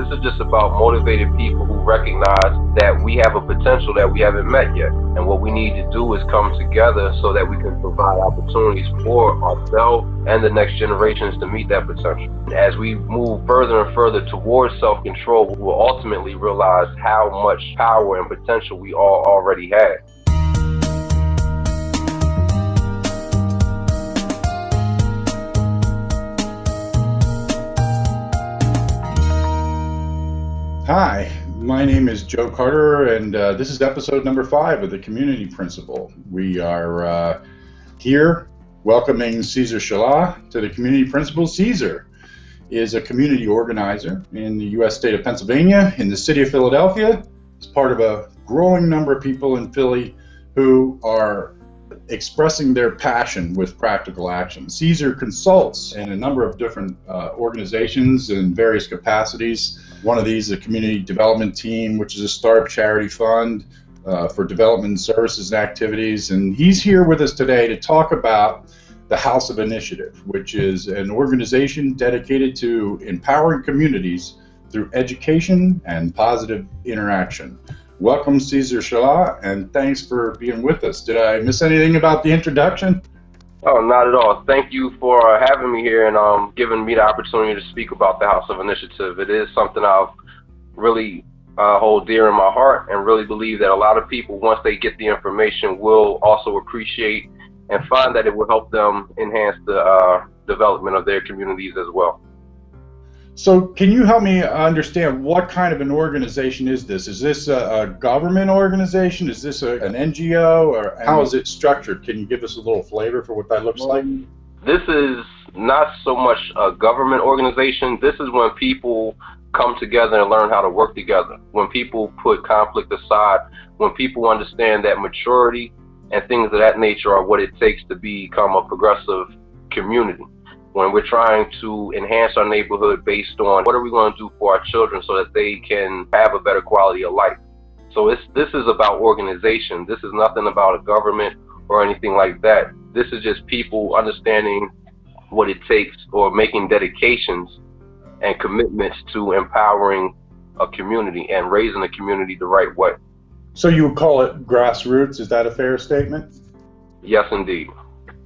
This is just about motivated people who recognize that we have a potential that we haven't met yet. And what we need to do is come together so that we can provide opportunities for ourselves and the next generations to meet that potential. As we move further and further towards self-control, we'll ultimately realize how much power and potential we all already had. Hi, my name is Joe Carter, and this is episode number 5 of the Community Principle. We are here welcoming Ceazer Shallah to the Community Principle. Ceazer is a community organizer in the U.S. state of Pennsylvania, in the city of Philadelphia. He's part of a growing number of people in Philly who are expressing their passion with practical action. Ceazer consults in a number of different organizations in various capacities. One of these is a community development team, which is a startup charity fund for development services and activities. And he's here with us today to talk about the House of Initiative, which is an organization dedicated to empowering communities through education and positive interaction. Welcome, Ceazer Shallah, and thanks for being with us. Did I miss anything about the introduction? Oh, not at all. Thank you for having me here and giving me the opportunity to speak about the House of Initiative. It is something I've really hold dear in my heart, and really believe that a lot of people, once they get the information, will also appreciate and find that it will help them enhance the development of their communities as well. So can you help me understand what kind of an organization is this? Is this a government organization? Is this an NGO? Or how is it structured? Can you give us a little flavor for what that looks like? This is not so much a government organization. This is when people come together and learn how to work together. When people put conflict aside, when people understand that maturity and things of that nature are what it takes to become a progressive community. When we're trying to enhance our neighborhood based on what are we going to do for our children so that they can have a better quality of life. So this is about organization. This is nothing about a government or anything like that. This is just people understanding what it takes, or making dedications and commitments to empowering a community and raising a community the right way. So you would call it grassroots, is that a fair statement? Yes, indeed.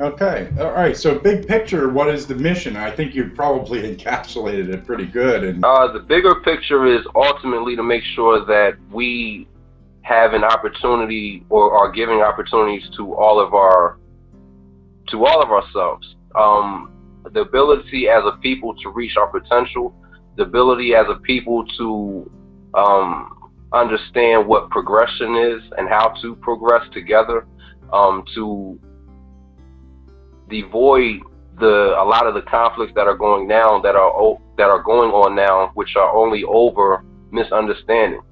Okay, all right, so big picture, what is the mission? I think you've probably encapsulated it pretty good. And the bigger picture is ultimately to make sure that we have an opportunity, or are giving opportunities to all of ourselves. The ability as a people to reach our potential, the ability as a people to understand what progression is and how to progress together, to devoid a lot of the conflicts that are going down, that are going on now, which are only over misunderstandings.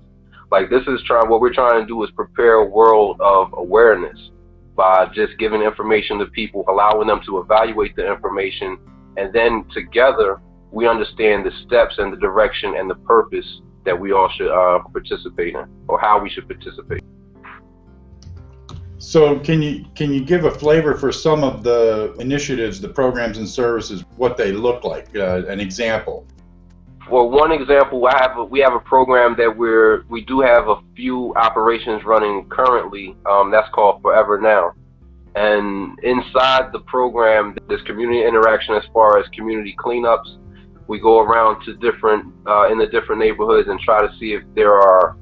Like what we're trying to do is prepare a world of awareness by just giving information to people, allowing them to evaluate the information, and then together we understand the steps and the direction and the purpose that we all should participate in, or how we should participate. So can you give a flavor for some of the initiatives, the programs and services, what they look like, an example? Well, one example, we have a program that we do have a few operations running currently. That's called Forever Now, and inside the program, there's community interaction as far as community cleanups. We go around to in the different neighborhoods and try to see if there are,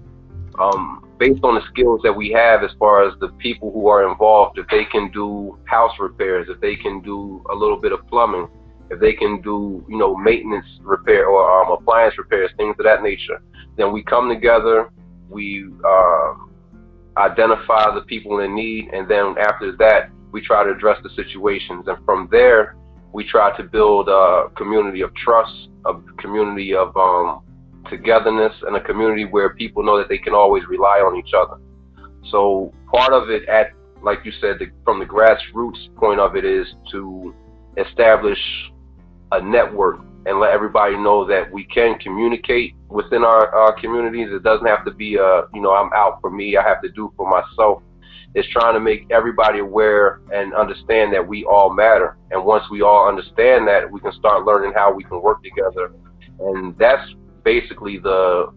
based on the skills that we have as far as the people who are involved, if they can do house repairs, if they can do a little bit of plumbing, if they can do, maintenance repair or appliance repairs, things of that nature. Then we come together, we identify the people in need, and then after that, we try to address the situations. And from there, we try to build a community of trust, a community of togetherness, and a community where people know that they can always rely on each other. So part of it, like you said, from the grassroots point of it, is to establish a network and let everybody know that we can communicate within our communities. It doesn't have to be I'm out for me, I have to do for myself. It's trying to make everybody aware and understand that we all matter. And once we all understand that, we can start learning how we can work together. And that's basically the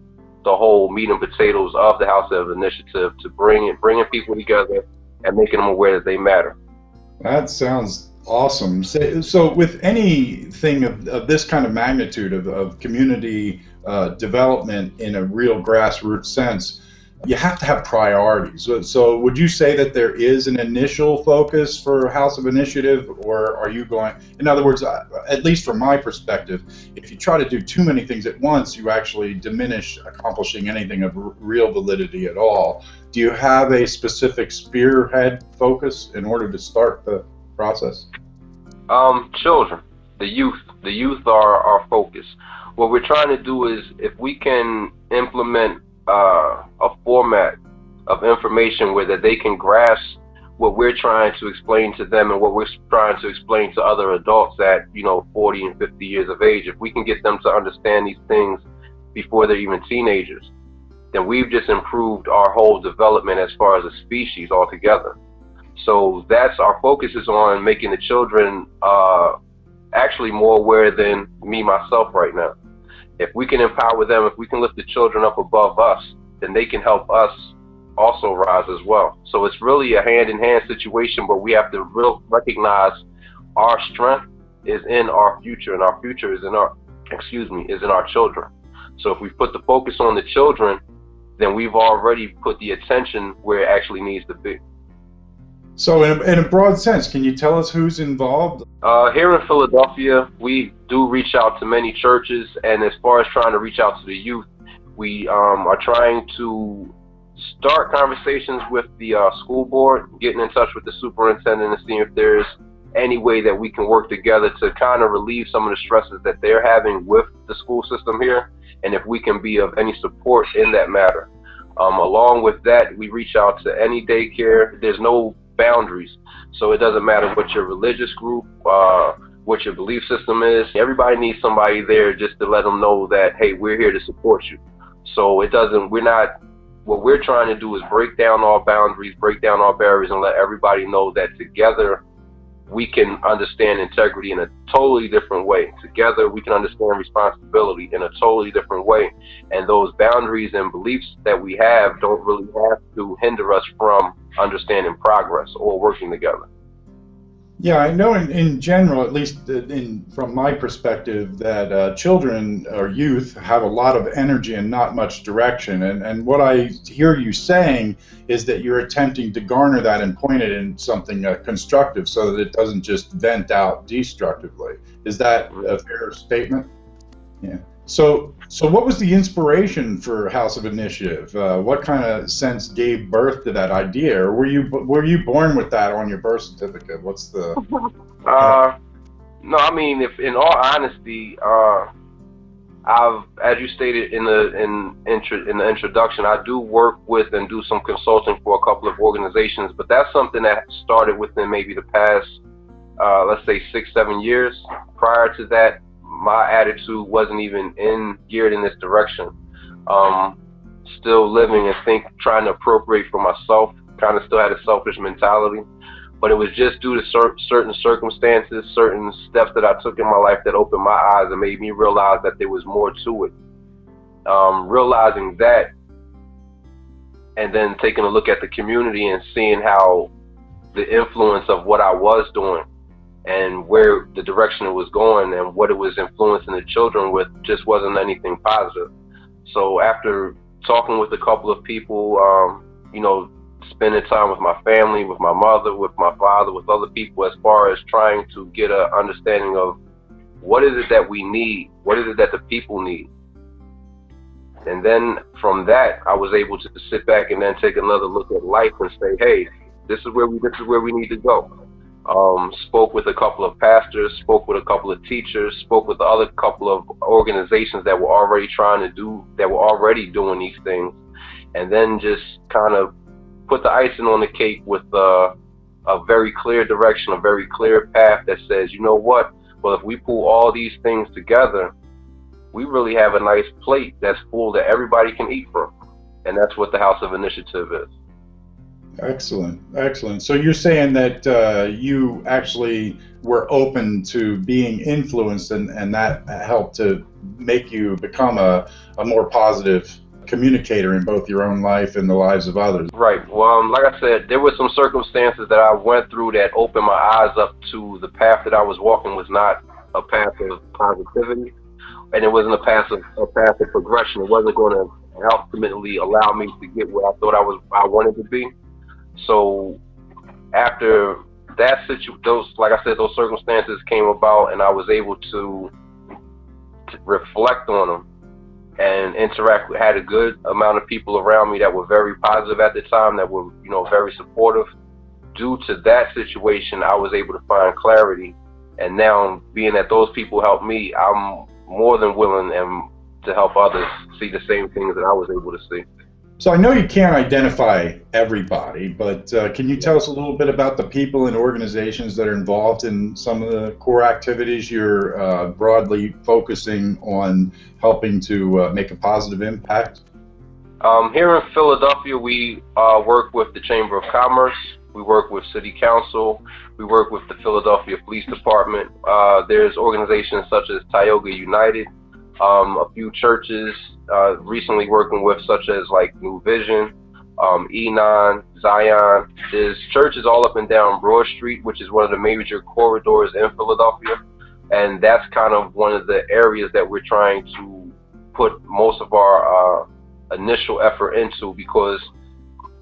whole meat and potatoes of the House of Initiative, to bringing people together and making them aware that they matter. That sounds awesome. So with anything of this kind of magnitude of community development in a real grassroots sense, you have to have priorities. So would you say that there is an initial focus for House of Initiative, or are you going, in other words, at least from my perspective, if you try to do too many things at once, you actually diminish accomplishing anything of real validity at all. Do you have a specific spearhead focus in order to start the process? Children, the youth are our focus. What we're trying to do is, if we can implement a format of information where that they can grasp what we're trying to explain to them and what we're trying to explain to other adults at 40 and 50 years of age, if we can get them to understand these things before they're even teenagers, then we've just improved our whole development as far as a species altogether. So that's our focus, is on making the children actually more aware than me myself right now. If we can empower them, if we can lift the children up above us, then they can help us also rise as well. So it's really a hand-in-hand situation, but we have to recognize our strength is in our future, and our future is in our children. So if we put the focus on the children, then we've already put the attention where it actually needs to be. So in a broad sense, can you tell us who's involved? Here in Philadelphia, we do reach out to many churches, and as far as trying to reach out to the youth, we are trying to start conversations with the school board, getting in touch with the superintendent and seeing if there's any way that we can work together to kind of relieve some of the stresses that they're having with the school system here, and if we can be of any support in that matter. Along with that, we reach out to any daycare. There's no boundaries, so it doesn't matter what your religious group, what your belief system is. Everybody needs somebody there just to let them know that, hey, we're here to support you. So what we're trying to do is break down our boundaries, break down our barriers, and let everybody know that together we can understand integrity in a totally different way. Together we can understand responsibility in a totally different way, and those boundaries and beliefs that we have don't really have to hinder us from understanding progress or working together. Yeah, I know in general, at least from my perspective, that children or youth have a lot of energy and not much direction. And what I hear you saying is that you're attempting to garner that and point it in something constructive, so that it doesn't just vent out destructively. Is that a fair statement? Yeah. So what was the inspiration for House of Initiative? What kind of sense gave birth to that idea, or were you born with that on your birth certificate? What's the? No, I mean, if in all honesty, I've, as you stated in the introduction, I do work with and do some consulting for a couple of organizations, but that's something that started within maybe the past, let's say 6-7 years. Prior to that, my attitude wasn't even geared in this direction. Still living and trying to appropriate for myself, kind of still had a selfish mentality, but it was just due to certain circumstances, certain steps that I took in my life that opened my eyes and made me realize that there was more to it. Realizing that, and then taking a look at the community and seeing how the influence of what I was doing and where the direction it was going and what it was influencing the children with just wasn't anything positive. So after talking with a couple of people, spending time with my family, with my mother, with my father, with other people, as far as trying to get an understanding of what is it that we need, what is it that the people need. And then from that, I was able to sit back and then take another look at life and say, hey, this is where we need to go. Spoke with a couple of pastors, spoke with a couple of teachers, spoke with the other couple of organizations that were already doing these things, and then just kind of put the icing on the cake with a very clear direction, a very clear path that says, you know what, well, if we pull all these things together, we really have a nice plate that's full that everybody can eat from. And that's what the House of Initiative is. Excellent, excellent. So you're saying that you actually were open to being influenced, and that helped to make you become a more positive communicator in both your own life and the lives of others. Right. Well, like I said, there were some circumstances that I went through that opened my eyes up to the path that I was walking was not a path of positivity, and it wasn't a path of progression. It wasn't going to ultimately allow me to get where I thought I wanted to be. So after those, like I said, those circumstances came about, and I was able to reflect on them and interact with, had a good amount of people around me that were very positive at the time, that were, very supportive. Due to that situation, I was able to find clarity, and now being that those people helped me, I'm more than willing and to help others see the same things that I was able to see. So I know you can't identify everybody, but can you tell us a little bit about the people and organizations that are involved in some of the core activities you're broadly focusing on helping to make a positive impact? Here in Philadelphia, we work with the Chamber of Commerce, we work with City Council, we work with the Philadelphia Police Department. There's organizations such as Tioga United, a few churches recently working with, such as like New Vision, Enon, Zion. There's churches all up and down Broad Street, which is one of the major corridors in Philadelphia, and that's kind of one of the areas that we're trying to put most of our initial effort into, because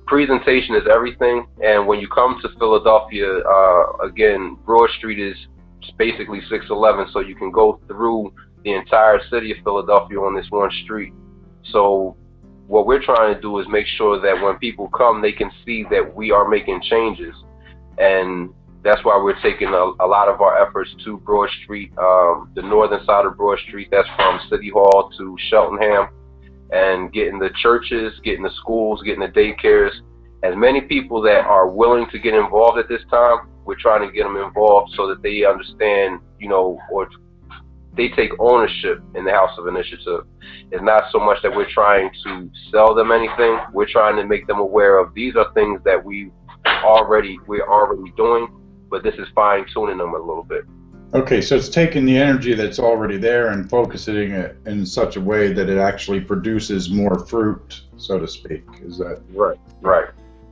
presentation is everything. And when you come to Philadelphia, again, Broad Street is basically 611, so you can go through the entire city of Philadelphia on this one street. So what we're trying to do is make sure that when people come, they can see that we are making changes, and that's why we're taking a lot of our efforts to Broad Street, the northern side of Broad Street. That's from City Hall to Cheltenham, and getting the churches, getting the schools, getting the daycares. As many people that are willing to get involved at this time, we're trying to get them involved so that they understand, or they take ownership in the House of Initiative. It's not so much that we're trying to sell them anything. We're trying to make them aware of these are things that we're already doing, but this is fine tuning them a little bit. Okay, so it's taking the energy that's already there and focusing it in such a way that it actually produces more fruit, so to speak. Is that right? Right.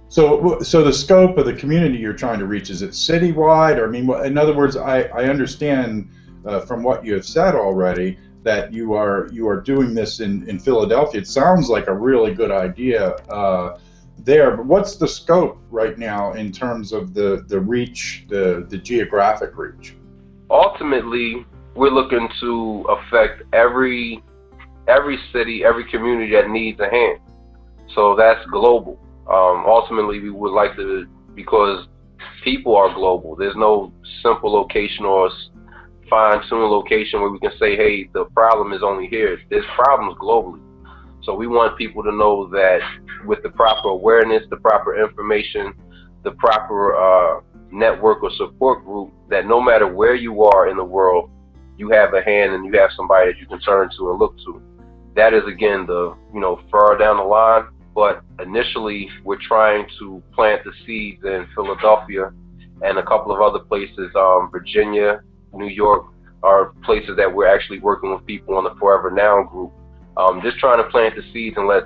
So the scope of the community you're trying to reach, is it citywide? Or, I mean, in other words, I understand from what you have said already that you are doing this in Philadelphia. It sounds like a really good idea there, but what's the scope right now in terms of the reach, the geographic reach? Ultimately, we're looking to affect every city, every community that needs a hand. So that's global. Ultimately, we would like to, because people are global. There's no simple location or fine-tuned location where we can say, hey, the problem is only here. There's problems globally. So we want people to know that with the proper awareness, the proper information, the proper network or support group, that no matter where you are in the world, you have a hand and you have somebody that you can turn to and look to. That is, again, the far down the line. But initially, we're trying to plant the seeds in Philadelphia and a couple of other places. Virginia, New York are places that we're actually working with people on the Forever Now group. Just trying to plant the seeds and let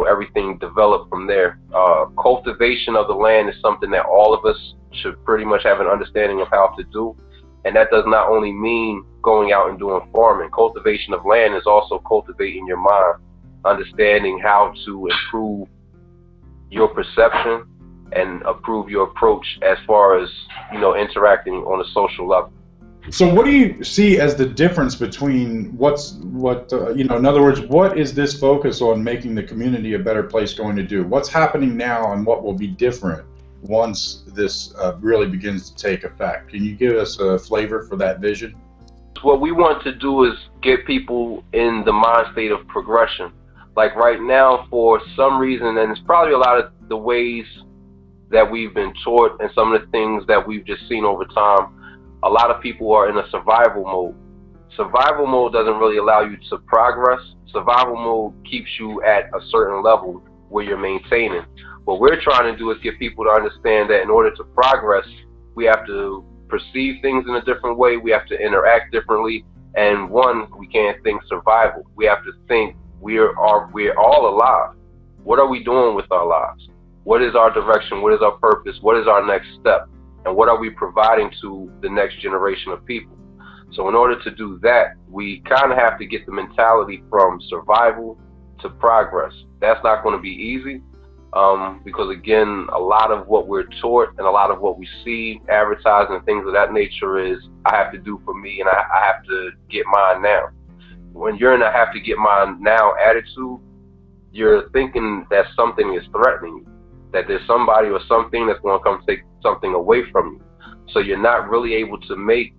everything develop from there. Cultivation of the land is something that all of us should pretty much have an understanding of how to do. And that does not only mean going out and doing farming. Cultivation of land is also cultivating your mind, understanding how to improve your perception and improve your approach as far as, interacting on a social level. So what do you see as the difference between in other words, what is this focus on making the community a better place going to do? What's happening now and what will be different once this really begins to take effect? Can you give us a flavor for that vision? What we want to do is get people in the mind state of progression. Like right now, for some reason, and it's probably a lot of the ways that we've been taught and some of the things that we've just seen over time, a lot of people are in a survival mode. Survival mode doesn't really allow you to progress. Survival mode keeps you at a certain level where you're maintaining. What we're trying to do is get people to understand that in order to progress, we have to perceive things in a different way. We have to interact differently. And one, we can't think survival. We have to think we're all alive. What are we doing with our lives? What is our direction? What is our purpose? What is our next step? And what are we providing to the next generation of people? So in order to do that, we kind of have to get the mentality from survival to progress. That's not going to be easy because, again, a lot of what we're taught and a lot of what we see advertised and things of that nature is I have to do for me and I have to get mine now. When you're in a have to get mine now attitude, you're thinking that something is threatening you, that there's somebody or something that's going to come take something away from you. So you're not really able to make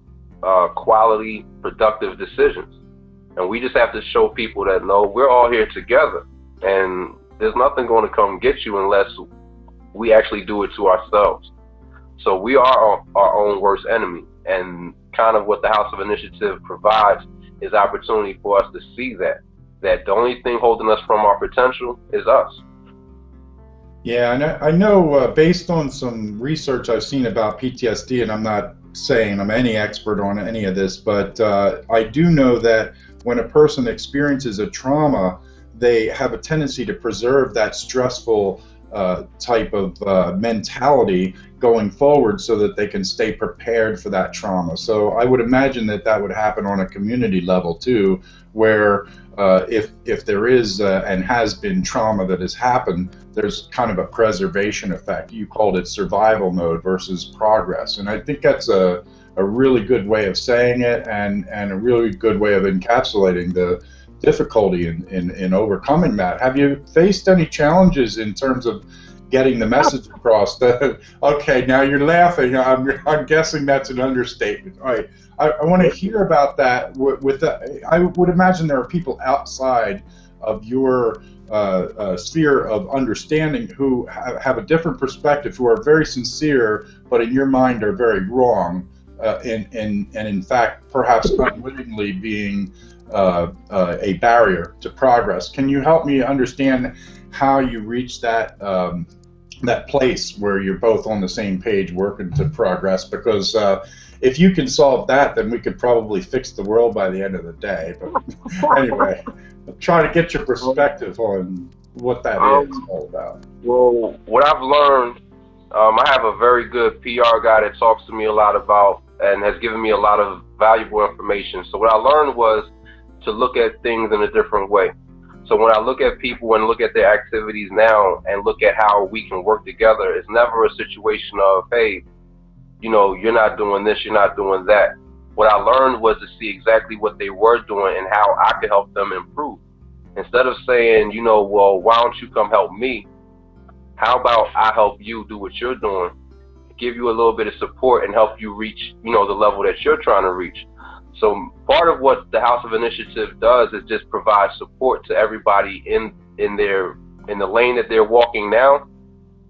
quality, productive decisions. And we just have to show people that, no, we're all here together. And there's nothing going to come get you unless we actually do it to ourselves. So we are our own worst enemy. And kind of what the House of Initiative provides is opportunity for us to see that the only thing holding us from our potential is us. Yeah, and I know based on some research I've seen about PTSD, and I'm not saying I'm any expert on any of this, but I do know that when a person experiences a trauma, they have a tendency to preserve that stressful type of mentality going forward so that they can stay prepared for that trauma. So I would imagine that that would happen on a community level too, where if there is and has been trauma that has happened, there's kind of a preservation effect. You called it survival mode versus progress. And I think that's a really good way of saying it and a really good way of encapsulating the difficulty in overcoming that. Have you faced any challenges in terms of getting the message across? That, okay, now you're laughing. I'm guessing that's an understatement. All right, I want to hear about that. I would imagine there are people outside of your sphere of understanding who have a different perspective, who are very sincere, but in your mind are very wrong, and in fact perhaps unwittingly being a barrier to progress. Can you help me understand how you reach that that place where you're both on the same page working to progress? Because if you can solve that, then we could probably fix the world by the end of the day. But anyway, I'm trying to get your perspective on what that is all about. Well, what I've learned, I have a very good PR guy that talks to me a lot about and has given me a lot of valuable information. So what I learned was to look at things in a different way. So when I look at people and look at their activities now and look at how we can work together, it's never a situation of, hey, you know, you're not doing this, you're not doing that. What I learned was to see exactly what they were doing and how I could help them improve. Instead of saying, you know, well, why don't you come help me? How about I help you do what you're doing, give you a little bit of support and help you reach, you know, the level that you're trying to reach. So part of what the House of Initiative does is just provide support to everybody in the lane that they're walking now.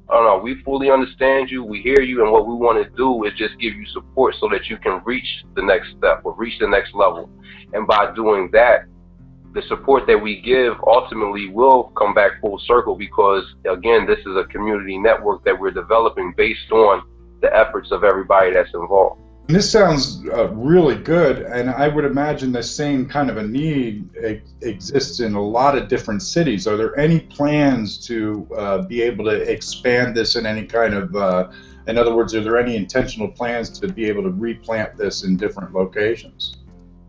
I don't know, we fully understand you, we hear you, and what we want to do is just give you support so that you can reach the next step or reach the next level. And by doing that, the support that we give ultimately will come back full circle because, again, this is a community network that we're developing based on the efforts of everybody that's involved. This sounds really good, and I would imagine the same kind of a need exists in a lot of different cities. Are there any plans to be able to expand this in any kind of, in other words, are there any intentional plans to be able to replant this in different locations?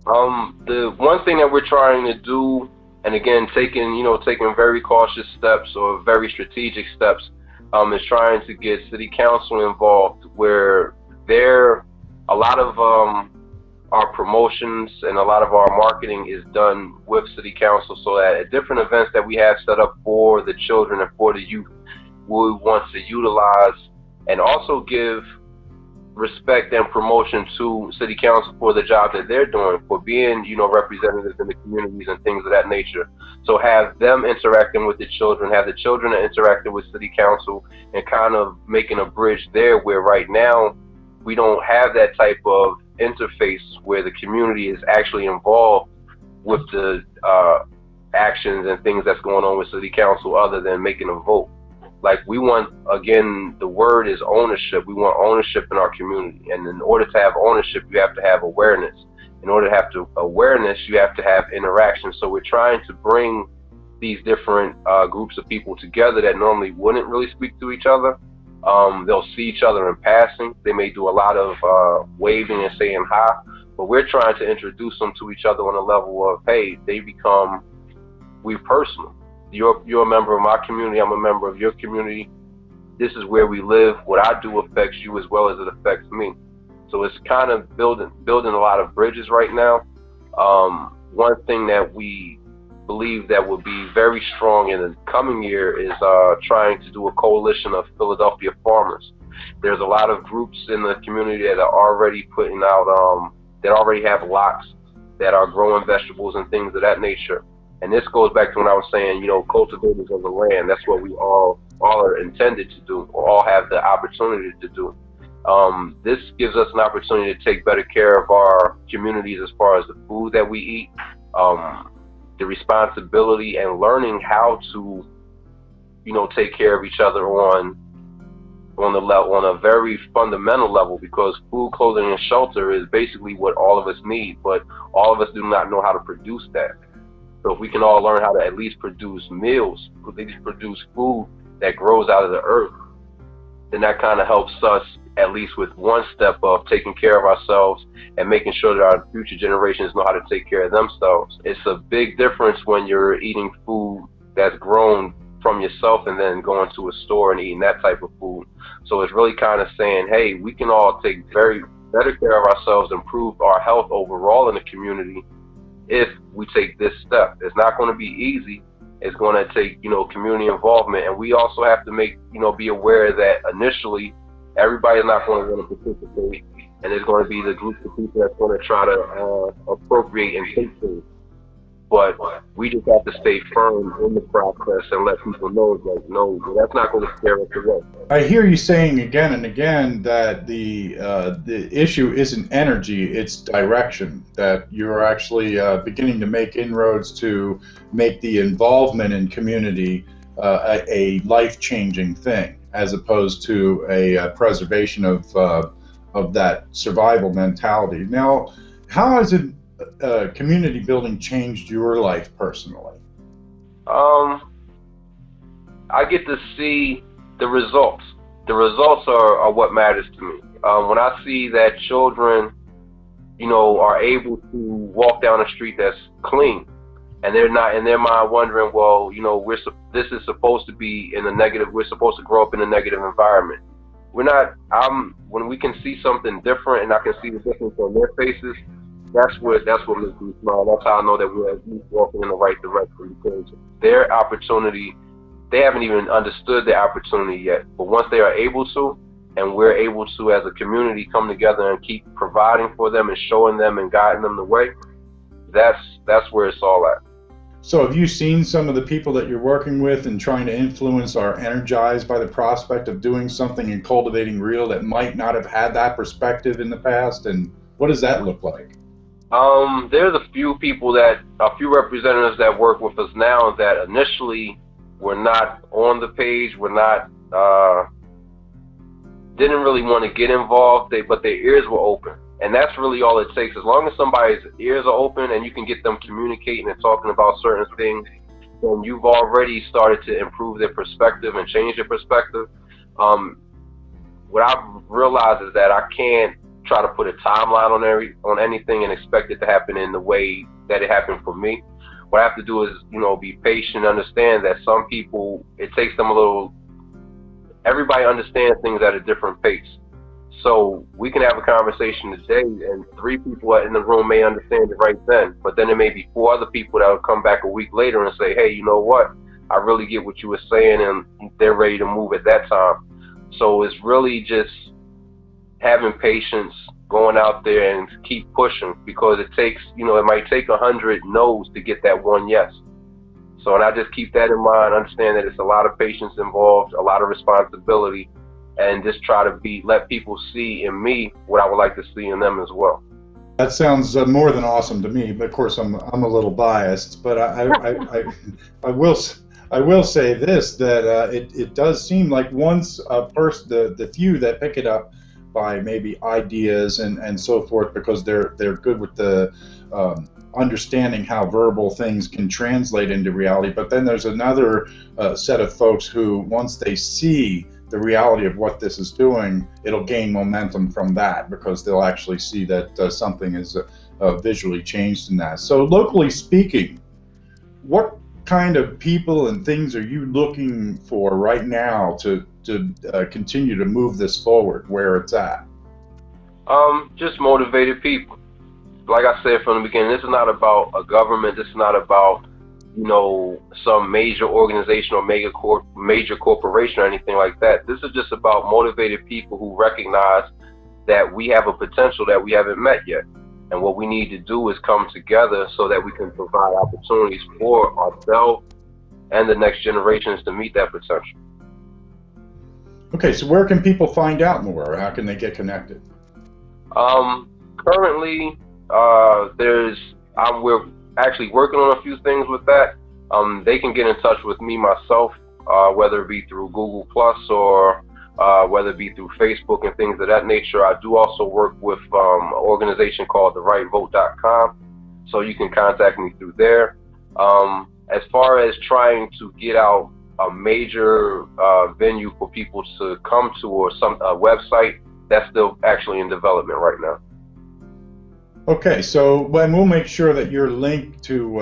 The one thing that we're trying to do, and again, taking very cautious steps or very strategic steps, is trying to get city council involved where a lot of our promotions and a lot of our marketing is done with city council, so that at different events that we have set up for the children and for the youth, we want to utilize and also give respect and promotion to city council for the job that they're doing, for being, you know, representatives in the communities and things of that nature. So have them interacting with the children, have the children interacting with city council, and kind of making a bridge there where right now we don't have that type of interface where the community is actually involved with the actions and things that's going on with city council other than making a vote. Like, we want, again, the word is ownership. We want ownership in our community. And in order to have ownership, you have to have awareness. In order to have awareness, you have to have interaction. So we're trying to bring these different groups of people together that normally wouldn't really speak to each other. They'll see each other in passing. They may do a lot of waving and saying hi, but we're trying to introduce them to each other on a level of, hey, we personal. You're a member of my community. I'm a member of your community. This is where we live. What I do affects you as well as it affects me. So it's kind of building a lot of bridges right now. One thing that we believe that will be very strong in the coming year is trying to do a coalition of Philadelphia farmers. There's a lot of groups in the community that are already putting out, that already have lots that are growing vegetables and things of that nature. And this goes back to when I was saying, cultivators of the land. That's what we all are intended to do, or all have the opportunity to do. This gives us an opportunity to take better care of our communities as far as the food that we eat, the responsibility and learning how to, take care of each other on a very fundamental level, because food, clothing, and shelter is basically what all of us need, but all of us do not know how to produce that. So if we can all learn how to at least produce meals, at least produce food that grows out of the earth, then that kind of helps us at least with one step of taking care of ourselves and making sure that our future generations know how to take care of themselves. It's a big difference when you're eating food that's grown from yourself and then going to a store and eating that type of food. So it's really kind of saying, hey, we can all take better care of ourselves, improve our health overall in the community if we take this step. It's not going to be easy. It's going to take, community involvement. And we also have to be aware that initially everybody's not going to want to participate. And there's going to be the group of people that's going to try to appropriate and take things. But we just have to stay firm in the process and let people know, like, no, that's not going to scare us away. I hear you saying again and again that the issue isn't energy, it's direction, that you're actually beginning to make inroads to make the involvement in community a life-changing thing, as opposed to a preservation of that survival mentality. Now, how has community building changed your life personally? I get to see the results. The results are what matters to me. When I see that children, are able to walk down a street that's clean, and they're not in their mind wondering, well, this is supposed to be in a negative. We're supposed to grow up in a negative environment. We're not. When we can see something different, and I can see the difference on their faces, that's what makes me smile. That's how I know that we're at least walking in the right direction, because their opportunity, they haven't even understood their opportunity yet. But once they are able to, and we're able to as a community come together and keep providing for them and showing them and guiding them the way, that's where it's all at. So have you seen some of the people that you're working with and trying to influence are energized by the prospect of doing something and cultivating real that might not have had that perspective in the past? And what does that look like? There's a few representatives that work with us now that initially were not on the page, didn't really want to get involved, but their ears were open. And that's really all it takes. As long as somebody's ears are open and you can get them communicating and talking about certain things, then you've already started to improve their perspective and change their perspective. What I've realized is that I can't try to put a timeline on anything and expect it to happen in the way that it happened for me. What I have to do is, be patient and understand that some people, it takes them everybody understands things at a different pace. So we can have a conversation today and 3 people in the room may understand it right then, but then there may be 4 other people that will come back a week later and say, hey, you know what? I really get what you were saying, and they're ready to move at that time. So it's really just having patience, going out there and keep pushing, because it takes, it might take 100 no's to get that one yes. So, and I just keep that in mind, understand that it's a lot of patience involved, a lot of responsibility, and just try to let people see in me what I would like to see in them as well. That sounds more than awesome to me, but of course I'm a little biased. But I I will say this, that it does seem like once a person, the few that pick it up by maybe ideas and so forth, because they're good with the understanding how verbal things can translate into reality. But then there's another set of folks who, once they see the reality of what this is doing, it'll gain momentum from that, because they'll actually see that something is visually changed in that. So locally speaking, what kind of people and things are you looking for right now to continue to move this forward where it's at? Just motivated people. Like I said from the beginning, this is not about a government. This is not about, you know, some major organization or major corporation or anything like that. This is just about motivated people who recognize that we have a potential that we haven't met yet. And what we need to do is come together so that we can provide opportunities for ourselves and the next generations to meet that potential. Okay, so where can people find out more? How can they get connected? Currently, we're actually working on a few things with that. They can get in touch with me myself, whether it be through Google Plus or whether it be through Facebook and things of that nature. I do also work with an organization called therightvote.com, so you can contact me through there. As far as trying to get out a major venue for people to come to, or a website, that's still actually in development right now. Okay, so we'll make sure that your link to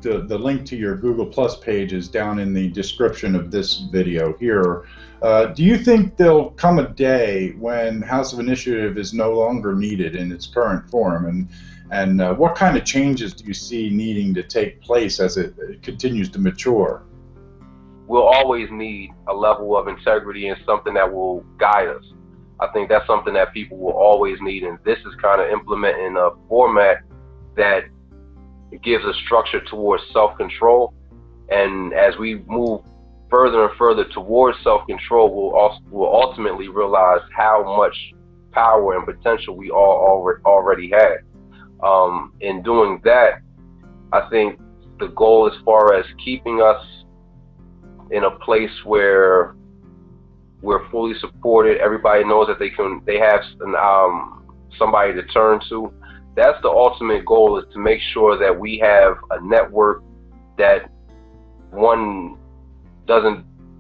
the link to your Google Plus page is down in the description of this video here. Do you think there'll come a day when House of Initiative is no longer needed in its current form, and what kind of changes do you see needing to take place as it continues to mature? We'll always need a level of integrity and something that will guide us. I think that's something that people will always need, and this is kind of implementing a format that gives a structure towards self-control. And as we move further and further towards self-control, we'll ultimately realize how much power and potential we all already had. In doing that, I think the goal as far as keeping us in a place where we're fully supported, everybody knows that they have somebody to turn to. That's the ultimate goal, is to make sure that we have a network that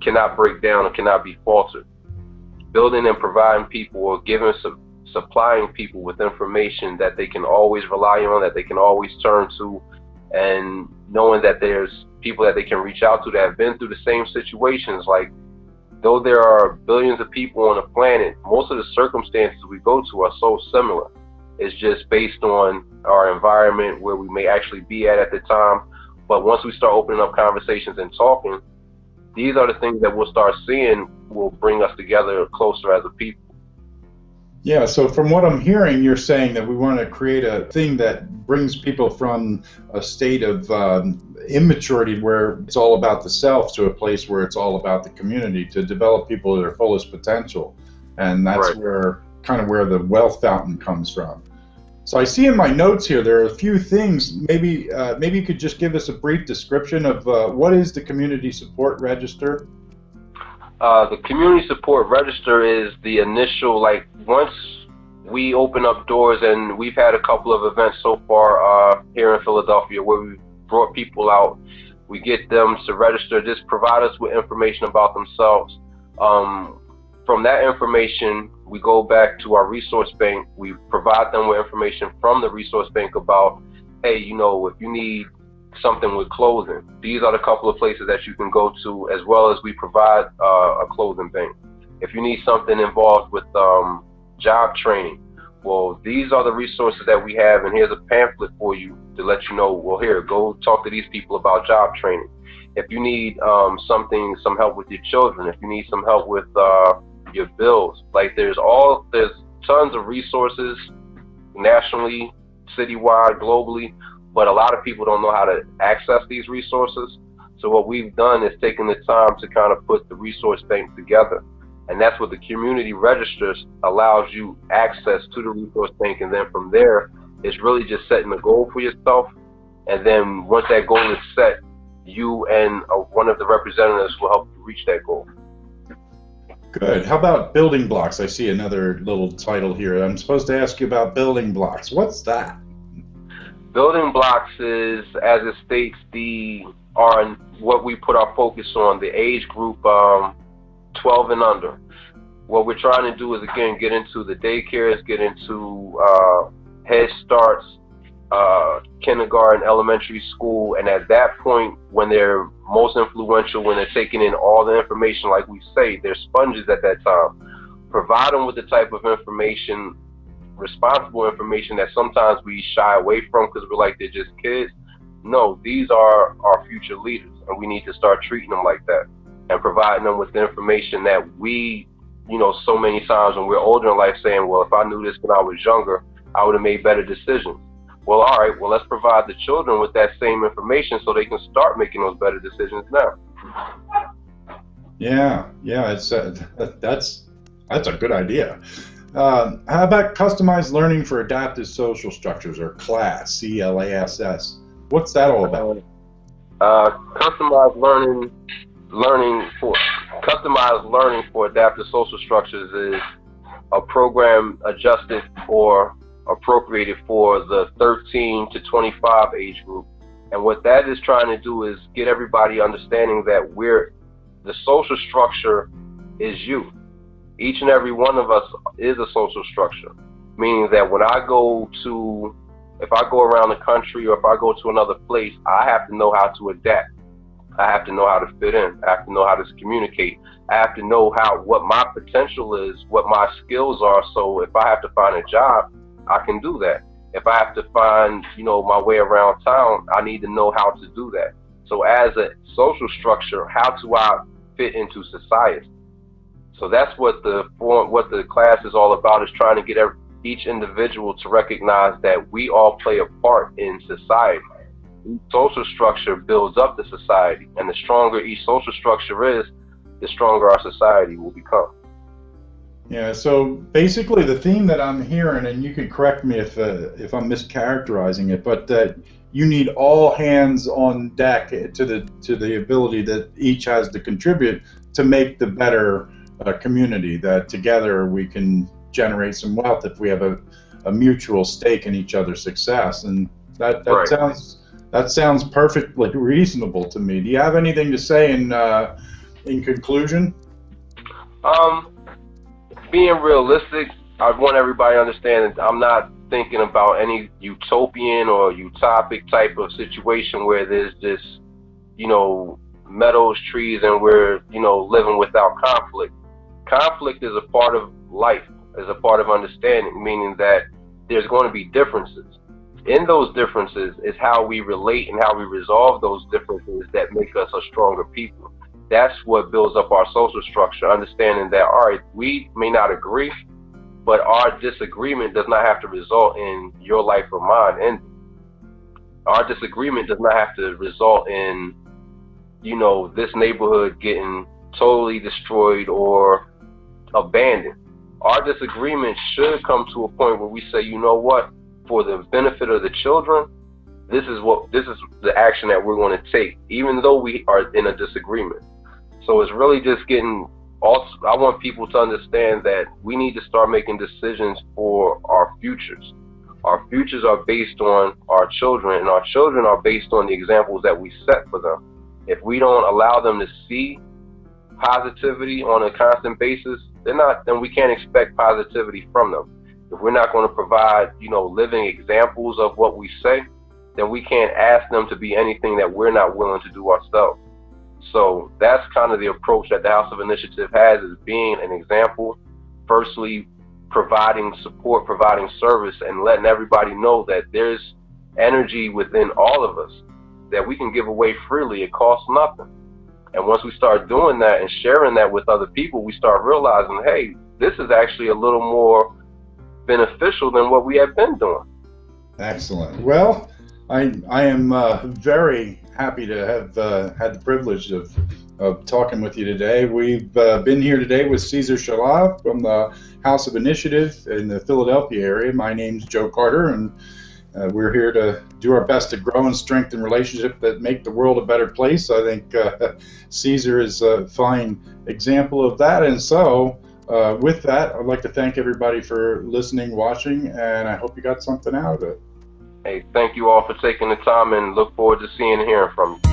cannot break down or cannot be faltered. Building and providing people, or supplying people with information that they can always rely on, that they can always turn to, and knowing that there's people that they can reach out to that have been through the same situations. Like, though there are billions of people on the planet, most of the circumstances we go to are so similar. It's just based on our environment, where we may actually be at the time. But once we start opening up conversations and talking, these are the things that we'll start seeing will bring us together closer as a people. Yeah, so from what I'm hearing, you're saying that we want to create a thing that brings people from a state of immaturity, where it's all about the self, to a place where it's all about the community, to develop people to their fullest potential. And that's right. where the wealth fountain comes from. So I see in my notes here there are a few things. Maybe you could just give us a brief description of what is the Community Support Register? The Community Support Register is the initial, like, once we open up doors, and we've had a couple of events so far here in Philadelphia where we've brought people out. We get them to register, just provide us with information about themselves. From that information, we go back to our resource bank. We provide them with information from the resource bank about, hey, you know, if you need something with clothing, these are the couple of places that you can go to, as well as we provide a clothing bank. If you need something involved with job training, well, these are the resources that we have, and here's a pamphlet for you to let you know, well, here, go talk to these people about job training. If you need some help with your children, if you need some help with your bills, like, there's tons of resources nationally, citywide, globally, but a lot of people don't know how to access these resources. So what we've done is taken the time to kind of put the resource bank together. And that's what the Community Registers allows you access to the resource bank. And then from there, it's really just setting a goal for yourself. And then once that goal is set, you and one of the representatives will help you reach that goal. Good. How about building blocks? I see another little title here. I'm supposed to ask you about building blocks. What's that? Building blocks is, as it states, are what we put our focus on, the age group 12 and under. What we're trying to do is, again, get into the daycares, get into Head Starts, kindergarten, elementary school, and at that point, when they're most influential, when they're taking in all the information, like we say, they're sponges at that time. Provide them with the type of information, responsible information, that sometimes we shy away from because we're like, they're just kids. No, these are our future leaders, and we need to start treating them like that and providing them with the information that we, so many times when we're older in life, saying, well, if I knew this when I was younger, I would have made better decisions. Well, all right, well, let's provide the children with that same information so they can start making those better decisions now. Yeah, it's that's a good idea. How about customized learning for adaptive social structures, or CLASS, CLASS? What's that all about? Customized learning for adaptive social structures is a program adjusted or appropriated for the 13 to 25 age group. And what that is trying to do is get everybody understanding that the social structure is you. Each and every one of us is a social structure, meaning that when if I go around the country or if I go to another place, I have to know how to adapt. I have to know how to fit in. I have to know how to communicate. I have to know what my potential is, what my skills are. So if I have to find a job, I can do that. If I have to find, my way around town, I need to know how to do that. So as a social structure, how do I fit into society? So that's what the class is all about, is trying to get each individual to recognize that we all play a part in society. Each social structure builds up the society, and the stronger each social structure is, the stronger our society will become. Yeah, so basically the theme that I'm hearing, and you can correct me if I'm mischaracterizing it, but that you need all hands on deck to the ability that each has to contribute to make the better community, that together we can generate some wealth if we have a mutual stake in each other's success. And that right. sounds perfectly reasonable to me. Do you have anything to say in conclusion? Being realistic, I want everybody to understand that I'm not thinking about any utopian or utopic type of situation where there's just, meadows, trees, and we're, living without conflict. Conflict is a part of life, is a part of understanding, meaning that there's going to be differences. In those differences is how we relate and how we resolve those differences that make us a stronger people. That's what builds up our social structure, understanding that, all right, we may not agree, but our disagreement does not have to result in your life or mine ending. Our disagreement does not have to result in, this neighborhood getting totally destroyed or abandoned. Our disagreement should come to a point where we say, you know what, for the benefit of the children, this is the action that we're going to take, even though we are in a disagreement. So it's really just I want people to understand that we need to start making decisions for our futures. Our futures are based on our children, and our children are based on the examples that we set for them. If we don't allow them to see positivity on a constant basis, then we can't expect positivity from them. If we're not going to provide, living examples of what we say, then we can't ask them to be anything that we're not willing to do ourselves. So that's kind of the approach that the House of Initiative has, is being an example, firstly providing support, providing service, and letting everybody know that there's energy within all of us that we can give away freely. It costs nothing. And once we start doing that and sharing that with other people, we start realizing, hey, this is actually a little more beneficial than what we have been doing. Excellent. Well, I am very happy to have had the privilege of talking with you today. We've been here today with Ceazer Shallah from the House of Initiative in the Philadelphia area. My name's Joe Carter, and We're here to do our best to grow and strengthen relationships that make the world a better place. I think Ceazer is a fine example of that. And so, with that, I'd like to thank everybody for listening, watching, and I hope you got something out of it. Hey, thank you all for taking the time, and look forward to seeing and hearing from you.